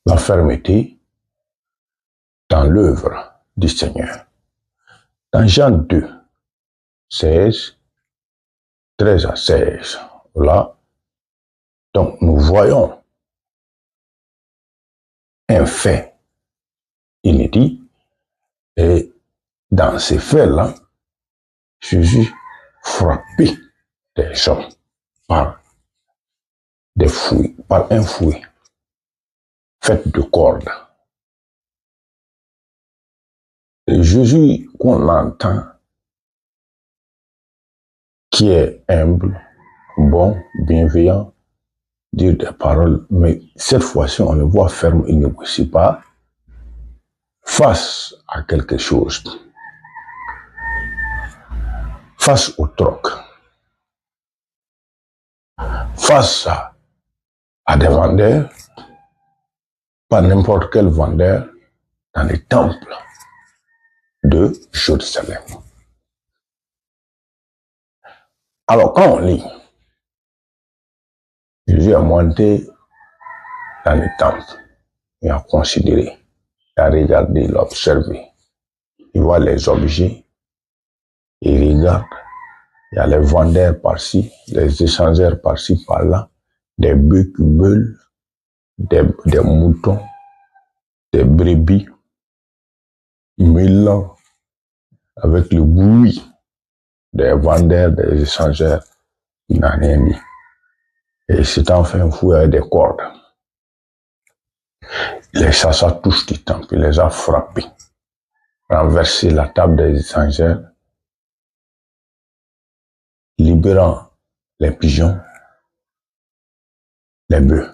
la fermeté dans l'œuvre du Seigneur. Dans Jean 2, 16, 13 à 16, là, donc nous voyons un fait inédit, et dans ces faits-là, Jésus frappait des hommes par un fouet fait de cordes. Et Jésus qu'on entend, qui est humble, bon, bienveillant, dire des paroles, mais cette fois-ci on le voit ferme, il ne négocie pas, face à quelque chose, face au troc, face à des vendeurs, pas n'importe quel vendeur, dans les temples de Jérusalem. Alors quand on lit, Jésus a monté dans les temples, il a considéré, il a regardé, il a observé, il voit les objets, il regarde, il y a les vendeurs par-ci, les échangeurs par-ci, par-là, des bœufs qui veulent, des moutons, des brebis, mêlant avec le bruit des vendeurs, des échangeurs, il n'a rien dit. Et c'est enfin fou avec des cordes. Les chasseurs touchent du temple, il les a frappés, renversé la table des échangeurs, libérant les pigeons, les bœufs.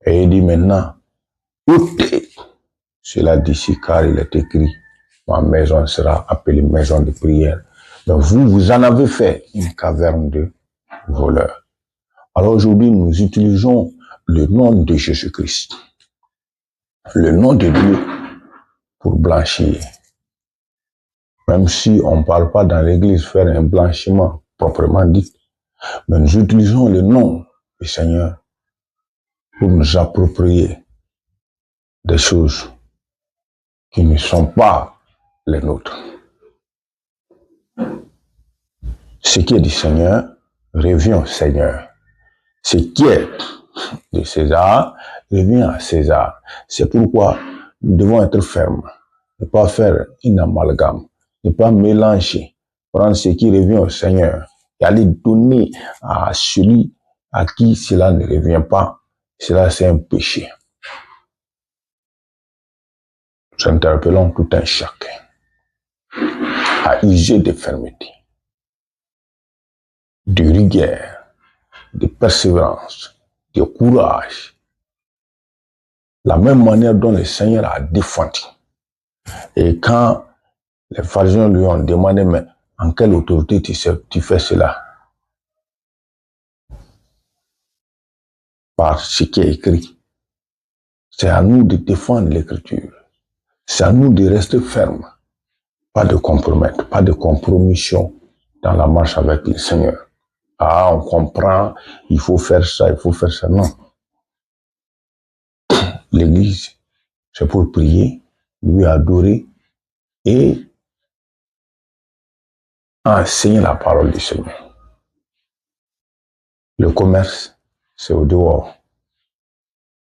Et il dit maintenant, ôtez cela d'ici, car il est écrit, ma maison sera appelée maison de prière. Mais vous en avez fait une caverne de voleurs. Alors aujourd'hui, nous utilisons le nom de Jésus-Christ, le nom de Dieu, pour blanchir. Même si on ne parle pas dans l'église faire un blanchiment proprement dit, mais nous utilisons le nom du Seigneur pour nous approprier des choses qui ne sont pas les nôtres. Ce qui est du Seigneur revient au Seigneur. Ce qui est de César revient à César. C'est pourquoi nous devons être fermes, ne pas faire une amalgame, ne pas mélanger, prendre ce qui revient au Seigneur et aller donner à celui à qui cela ne revient pas. Cela, c'est un péché. Nous interpellons tout un chacun à user de fermeté, de rigueur, de persévérance, de courage, la même manière dont le Seigneur a défendu. Et quand les pharisiens lui ont demandé, mais en quelle autorité tu fais cela? Par ce qui est écrit. C'est à nous de défendre l'écriture. C'est à nous de rester fermes. Pas de compromettre, pas de compromission dans la marche avec le Seigneur. Ah, on comprend, il faut faire ça, il faut faire ça. Non. L'église, c'est pour prier, lui adorer et enseigner la parole du Seigneur. Le commerce, c'est au dehors.